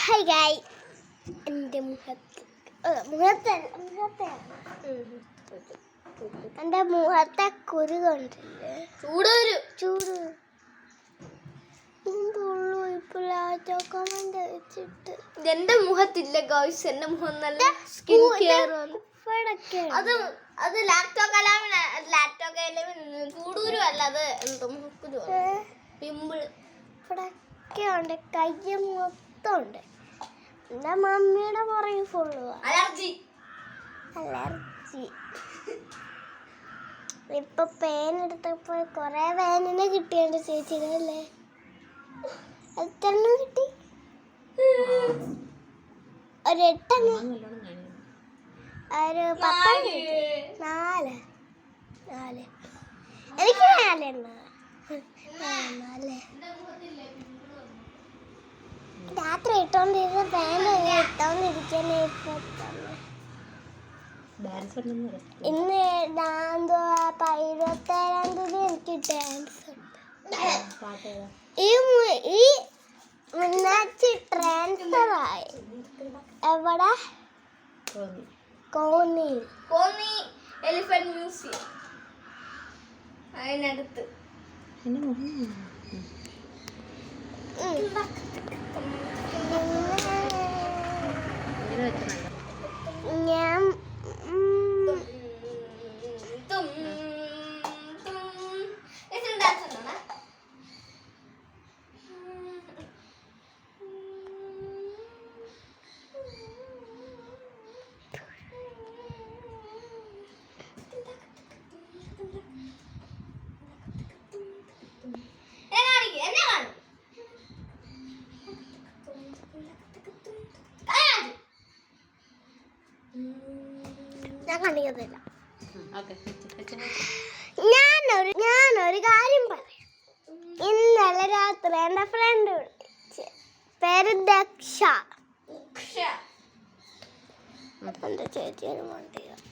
Hi ഗായ്, എൻ്റെ മുഖത്തെ കുരു കണ്ടില്ലേ? ചൂട് എന്റെ മുഖത്തില്ല ഗോയ്സ്. എന്റെ മുഖം നല്ല സ്കിൻ കെയർ അത് ചൂടൂരും അല്ല, അത് എന്തോ പിമ്പിൾ ഇവിടൊക്കെ ഉണ്ട്. കയ്യ മൊത്തം ഉണ്ട്. എന്റെ മമ്മിയുടെ പുറകെ ഫുള്ള് അലർജി. ഇപ്പൊ പേനെടുത്തപ്പോ കൊറേ പേനിനെ കിട്ടിയുണ്ട് ചേച്ചിയുടെ അല്ലേ? എത്രണ്ണം കിട്ടി? ഒരു 8 എണ്ണം, ഒരു 10 4 എനിക്ക് 4 എണ്ണം. രാത്രി ഇട്ടോണ്ടിരുന്ന പേന ഇട്ടോണ്ടിരിക്കണേ. ഇന്ന് 27-ാം തീയതി എനിക്ക് ഡാൻസ് ഉണ്ട്. ഈ മുന്നാഴ്ച ട്രാൻസ്ഫറായി. എവിടെ? കോന്നി എലിഫന്റ് മ്യൂസിയം അതിനടുത്ത്. ഞാൻ കണ്ടില്ല. ഞാനൊരു കാര്യം പറയാം. ഇന്നലെ രാത്രി എൻ്റെ ഫ്രണ്ട് വിളിച്ച്, പേര് ദക്ഷ. എൻ്റെ ചേച്ചിയൊരു വണ്ടിയാണ്.